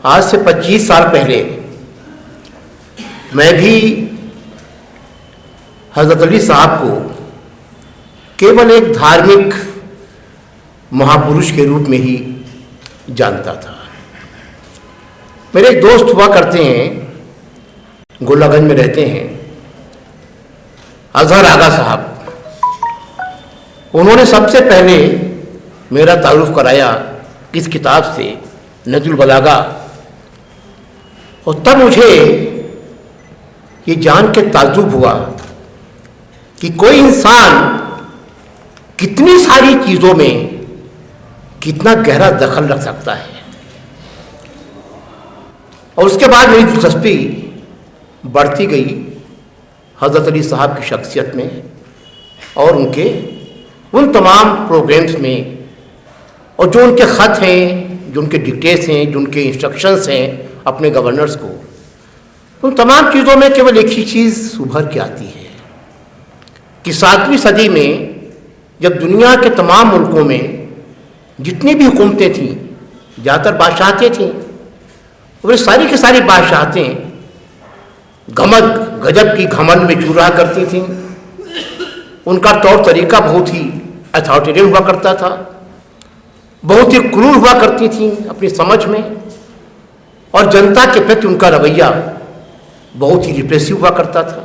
آج سے 25 سال پہلے میں بھی حضرت علی صاحب کو کیول ایک دھارمک مہاپروش کے روپ میں ہی جانتا تھا. میرے ایک دوست ہوا کرتے ہیں, گولہ گنج میں رہتے ہیں, اظہر آغا صاحب. انہوں نے سب سے پہلے میرا تعارف کرایا اس کتاب سے, نہج البلاغہ, اور تب مجھے یہ جان کے تعجب ہوا کہ کوئی انسان کتنی ساری چیزوں میں کتنا گہرا دخل رکھ سکتا ہے. اور اس کے بعد میری دلچسپی بڑھتی گئی حضرت علی صاحب کی شخصیت میں اور ان کے ان تمام پروگرامز میں, اور جو ان کے خط ہیں, جو ان کے ڈکٹیٹس ہیں, جو ان کے انسٹرکشنز ہیں اپنے گورنرز کو, ان تمام چیزوں میں کیول ایک ہی چیز ابھر کے آتی ہے کہ 7ویں صدی میں جب دنیا کے تمام ملکوں میں جتنی بھی حکومتیں تھیں, زیادہ تر بادشاہتیں تھیں, وہ ساری کی ساری بادشاہتیں گجب کی گھمنڈ میں چور رہا کرتی تھیں. ان کا طور طریقہ بہت ہی اتھارٹیرین ہوا کرتا تھا, بہت ہی کرور ہوا کرتی تھیں اپنی سمجھ میں, اور جنتا کے پرتی ان کا رویہ بہت ہی ریپریسو ہوا کرتا تھا.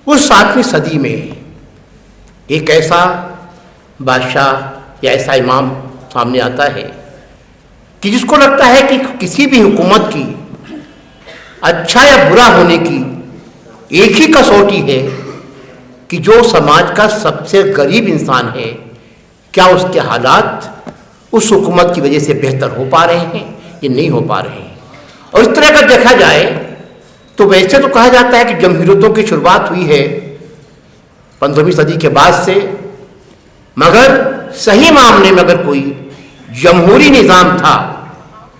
اس 7ویں صدی میں ایک ایسا بادشاہ یا ایسا امام سامنے آتا ہے کہ جس کو لگتا ہے کہ کسی بھی حکومت کی اچھا یا برا ہونے کی ایک ہی کسوٹی ہے کہ جو سماج کا سب سے غریب انسان ہے, کیا اس کے حالات اس حکومت کی وجہ سے بہتر ہو پا رہے ہیں یا نہیں ہو پا رہے ہیں. اور اس طرح کا دیکھا جائے تو ویسے تو کہا جاتا ہے کہ جمہوریتوں کی شروعات ہوئی ہے 15ویں صدی کے بعد سے, مگر صحیح معاملے میں اگر کوئی جمہوری نظام تھا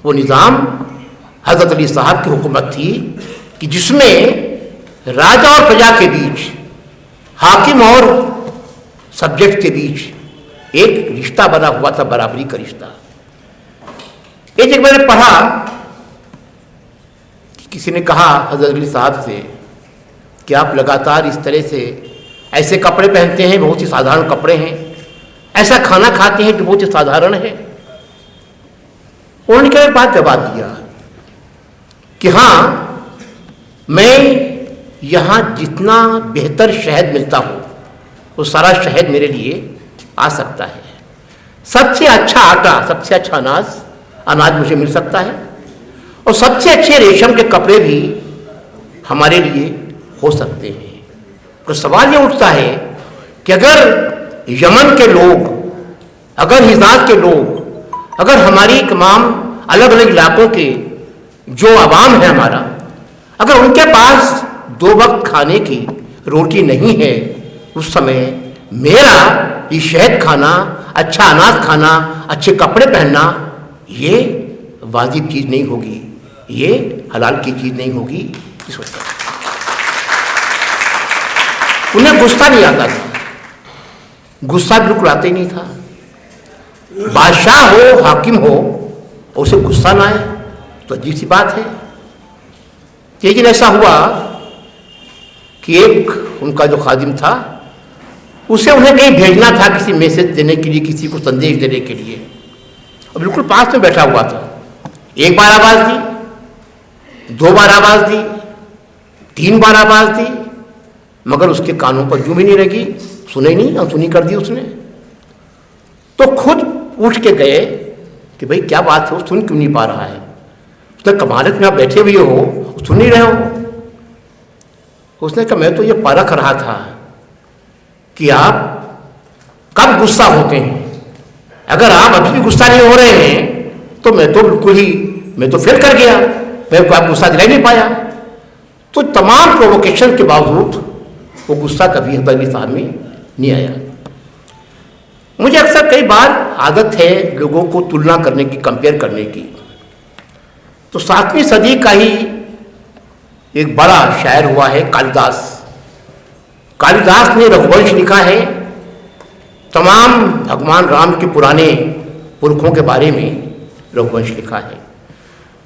وہ نظام حضرت علی صاحب کی حکومت تھی کہ جس میں راجا اور پرجا کے بیچ, حاکم اور سبجیکٹ کے بیچ ایک رشتہ بنا ہوا تھا, برابری کا رشتہ. ایک جگہ میں نے پڑھا کہ کسی نے کہا حضرت علی صاحب سے کہ آپ لگاتار اس طرح سے ایسے کپڑے پہنتے ہیں, بہت ہی سادھارن کپڑے ہیں, ایسا کھانا کھاتے ہیں جو بہت ہی سادھارن ہے. انہوں نے کیا ایک بات جواب دیا کہ ہاں, میں یہاں جتنا بہتر شہد ملتا ہو وہ سارا شہد میرے لیے آ سکتا ہے, سب سے اچھا آٹا, سب سے اچھا اناج مجھے مل سکتا ہے, اور سب سے اچھے ریشم کے کپڑے بھی ہمارے لیے ہو سکتے ہیں. تو سوال یہ اٹھتا ہے کہ اگر یمن کے لوگ, اگر حجاز کے لوگ, اگر ہماری تمام الگ الگ علاقوں کے جو عوام ہے ہمارا, اگر ان کے پاس 2 وقت کھانے کی روٹی نہیں ہے, اس سمے میرا یہ شہد کھانا, اچھا اناج کھانا, اچھے کپڑے پہننا یہ واجب چیز نہیں ہوگی, یہ حلال کی چیز نہیں ہوگی. اس وقت انہیں غصہ نہیں آتا تھا, غصہ بالکل آتا ہی نہیں تھا. بادشاہ ہو, حاکم ہو, اور اسے غصہ نہ آئے تو عجیب سی بات ہے. لیکن ایسا ہوا کہ ایک ان کا جو خادم تھا اسے انہیں کہیں بھیجنا تھا کسی میسج دینے کے لیے, کسی کو سندیش دینے کے لیے, اور بالکل پاس میں بیٹھا ہوا تھا. 1 بار آواز دی, 2 بار آواز دی, 3 بار آواز دی, مگر اس کے کانوں پر جوں بھی نہیں لگی, سنے نہیں, انسنی کر دی اس نے. تو خود اٹھ کے گئے کہ بھئی کیا بات ہے, وہ سن کیوں نہیں پا رہا ہے. اس نے کمالت میں آپ بیٹھے ہوئے ہو, سن نہیں رہے ہو. اس نے کہا میں تو یہ پرکھ رہا تھا کہ آپ کب غصہ ہوتے ہیں. اگر آپ ابھی بھی غصہ نہیں ہو رہے ہیں تو میں تو بالکل ہی, میں تو فیل کر گیا, میں کو آپ غصہ دلا نہیں پایا. تو تمام پرووکیشن کے باوجود وہ غصہ کبھی حضرت علی صاحب میں نہیں آیا. مجھے اکثر کئی بار عادت ہے لوگوں کو تلنا کرنے کی, کمپیئر کرنے کی. تو 7ویں صدی کا ہی ایک بڑا شاعر ہوا ہے کالیداس. کالیداس نے رگھوونش لکھا ہے, تمام بھگوان رام کے پرانے پرکھوں کے بارے میں رگھوونش لکھا ہے.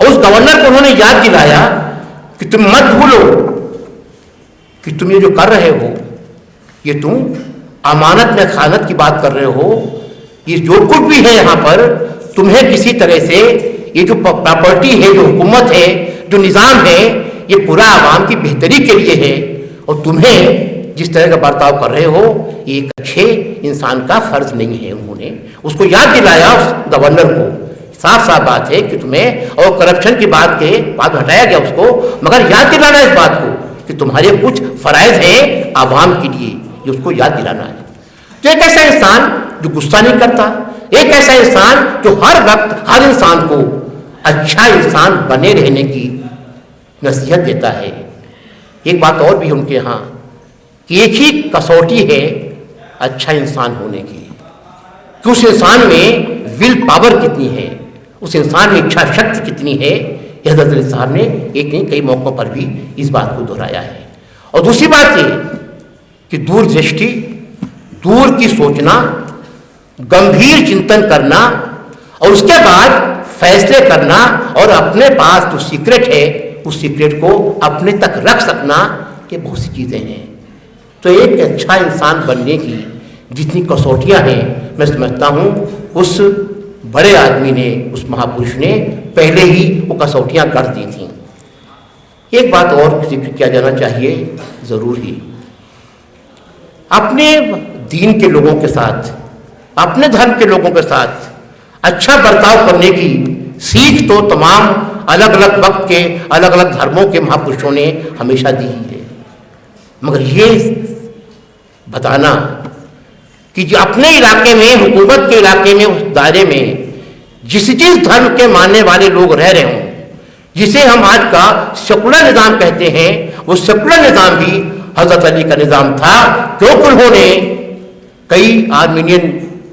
اور اس گورنر کو انہوں نے یاد دلایا کہ تم مت بھولو کہ تم یہ جو کر رہے ہو یہ تم امانت میں خیانت کی بات کر رہے ہو. یہ جو کچھ بھی ہے یہاں پر تمہیں کسی طرح سے یہ جو پراپرٹی ہے, جو حکومت ہے, جو نظام ہے, یہ پورا عوام کی بہتری کے لیے ہے. اور تمہیں جس طرح کا برتاؤ کر رہے ہو یہ ایک اچھے انسان کا فرض نہیں ہے. انہوں نے اس کو یاد دلایا, اس گورنر کو. صاف صاف بات ہے کہ تمہیں اور کرپشن کی بات کے بعد ہٹایا گیا اس کو, مگر یاد دلانا اس بات کو کہ تمہارے کچھ فرائض ہیں عوام کے لیے, یہ اس کو یاد دلانا ہے. تو ایک ایسا انسان جو غصہ نہیں کرتا, ایک ایسا انسان جو ہر وقت ہر انسان کو اچھا انسان بنے رہنے کی نصیحت دیتا ہے. ایک بات اور بھی ان کے ہاں کہ ایک ہی کسوٹی ہے اچھا انسان ہونے کی, کہ اس انسان میں ول پاور کتنی ہے, اس انسان میں اچھا شکتی کتنی ہے. یہ حضرت علی صاحب نے ایک نہیں کئی موقعوں پر بھی اس بات کو دہرایا ہے. اور دوسری بات یہ کہ دور دشٹی, دور کی سوچنا, گمبھیر چنتن کرنا اور اس کے بعد فیصلے کرنا, اور اپنے پاس جو سیکرٹ ہے اس سیکرٹ کو اپنے تک رکھ سکنا, یہ بہت سی چیزیں ہیں. تو ایک اچھا انسان بننے کی جتنی کسوٹیاں ہیں میں سمجھتا ہوں اس بڑے آدمی نے, اس مہاپروش نے پہلے ہی وہ کسوٹیاں کر دی تھیں. ایک بات اور ذکر کیا جانا چاہیے ضرور ہی, اپنے دین کے لوگوں کے ساتھ, اپنے دھرم کے لوگوں کے ساتھ اچھا برتاؤ کرنے کی سیکھ تو تمام الگ الگ وقت کے الگ الگ دھرموں کے مہاپروشوں نے ہمیشہ دی ہے. مگر یہ بتانا کہ جو اپنے علاقے میں, حکومت کے علاقے میں, اس دائرے میں جس دھرم کے ماننے والے لوگ رہ رہے ہوں, جسے ہم آج کا سیکولر نظام کہتے ہیں, وہ سیکولر نظام بھی حضرت علی کا نظام تھا, کیونکہ انہوں نے کئی آرمینین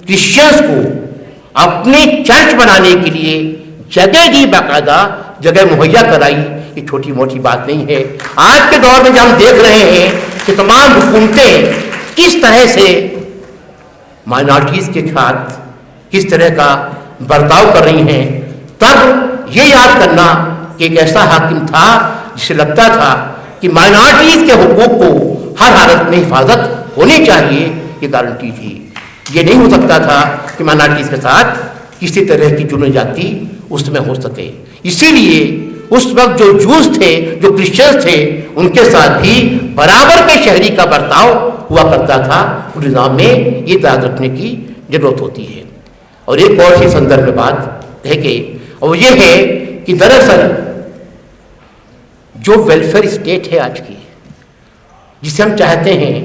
کرسچنس کو اپنی چرچ بنانے کے لیے جگہ دی, باقاعدہ جگہ مہیا کرائی. یہ چھوٹی موٹی بات نہیں ہے. آج کے دور میں جب ہم دیکھ رہے ہیں کہ تمام حکومتیں کس طرح سے مائنارٹیز کے ساتھ کس طرح کا برتاؤ کر رہی ہیں, تب یہ یاد کرنا کہ ایک ایسا حاکم تھا جسے لگتا تھا کہ مائنارٹیز کے حقوق کو ہر حالت میں حفاظت ہونی چاہیے, یہ گارنٹی تھی. یہ نہیں ہو سکتا تھا کہ مائنارٹیز کے ساتھ کسی طرح کی جرم جاتی اس میں ہو سکے. اسی لیے اس وقت جو جوز تھے, جو کرسچنس تھے, ان کے ساتھ بھی برابر کے شہری کا برتاؤ ہوا کرتا تھا. نظام میں یہ یاد رکھنے کی ضرورت ہوتی ہے. اور ایک اور سی سندربھ میں بات ہے کہ اور یہ ہے کہ دراصل جو ویلفیئر اسٹیٹ ہے آج کی, جسے ہم چاہتے ہیں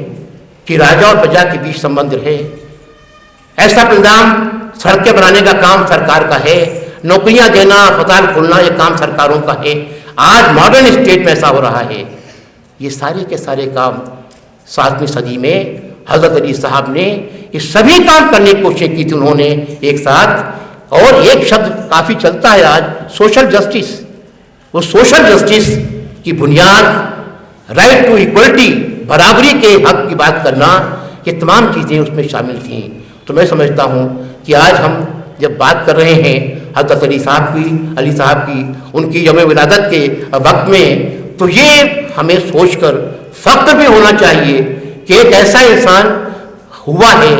کہ راجا اور پرجا کے بیچ سمبند رہے, ایسا نظام, سڑکیں بنانے کا کام سرکار کا ہے, نوکریاں دینا, اسپتال کھولنا یہ کام سرکاروں کا ہے. آج ماڈرن اسٹیٹ میں ایسا ہو رہا ہے. یہ سارے کے سارے کام 7ویں صدی میں حضرت علی صاحب نے یہ سبھی کام کرنے کی کوشش کی تھی انہوں نے ایک ساتھ. اور ایک شبد کافی چلتا ہے آج, سوشل جسٹس. وہ سوشل جسٹس کی بنیاد رائٹ ٹو ایکوالٹی, برابری کے حق کی بات کرنا, یہ تمام چیزیں اس میں شامل تھیں. تو میں سمجھتا ہوں کہ آج ہم جب بات کر رہے ہیں حضرت علی صاحب کی ان کی یوم ولادت کے وقت میں, تو یہ ہمیں سوچ کر فخر بھی ہونا چاہیے کہ ایک ایسا انسان ہوا ہے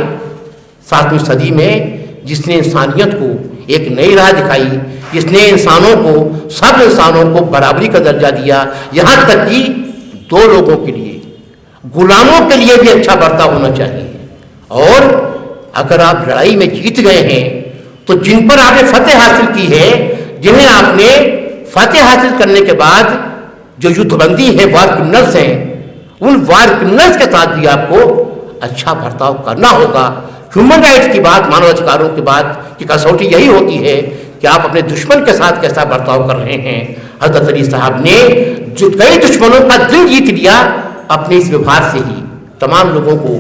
7ویں صدی میں جس نے انسانیت کو ایک نئی راہ دکھائی, جس نے انسانوں کو, سب انسانوں کو برابری کا درجہ دیا. یہاں تک کہ دو لوگوں کے لیے, غلاموں کے لیے بھی اچھا برتاؤ ہونا چاہیے. اور اگر آپ لڑائی میں جیت گئے ہیں تو جن پر آپ نے فتح حاصل کی ہے, جنہیں آپ نے فتح حاصل کرنے کے بعد جو یدھ بندی ہے, وار کرنلز ہیں, ان وار کرنلز کے ساتھ بھی آپ کو اچھا برتاؤ کرنا ہوگا. ہیومن رائٹس کی بات, مانو ادھیکاروں کی بات کی کسوٹی یہی ہوتی ہے کہ آپ اپنے دشمن کے ساتھ کیسا برتاؤ کر رہے ہیں. حضرت علی صاحب نے جو کئی دشمنوں کا دل جیت لیا اپنے اس ویوہار سے ہی, تمام لوگوں کو,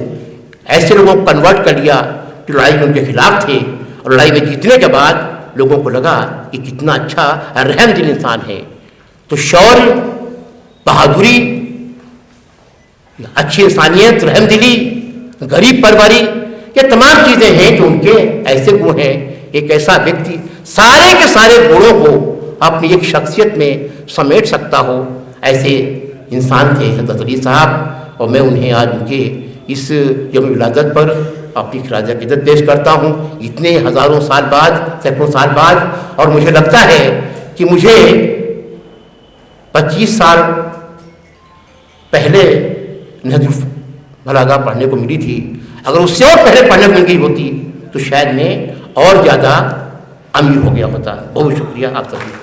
ایسے لوگوں کو کنورٹ کر لیا جو لڑائی میں ان کے خلاف تھے, اور لڑائی میں جیتنے کے بعد لوگوں کو لگا کہ کتنا اچھا رحم دل انسان ہے. تو شوریہ, بہادری, اچھی انسانیت, رحم دلی, غریب پروری, یہ تمام چیزیں ہیں جو ان کے ایسے گن ہیں. ایک ایسا ویکتی سارے کے سارے گنوں کو اپنی ایک شخصیت میں سمیٹ سکتا ہو، ایسے انسان تھے حضرت علی صاحب، اور میں انہیں آج ان کے اس یوم ولادت پر اپنی خراج عقیدت پیش کرتا ہوں، اتنے ہزاروں سال بعد، سینکڑوں سال بعد۔ اور مجھے لگتا ہے کہ مجھے 25 سال پہلے نہج البلاغہ پڑھنے کو ملی تھی، اگر اس سے اور پہلے پڑھنے کو مل گئی ہوتی تو شاید میں اور زیادہ امیر ہو گیا ہوتا۔ بہت شکریہ آپ سبھی کا۔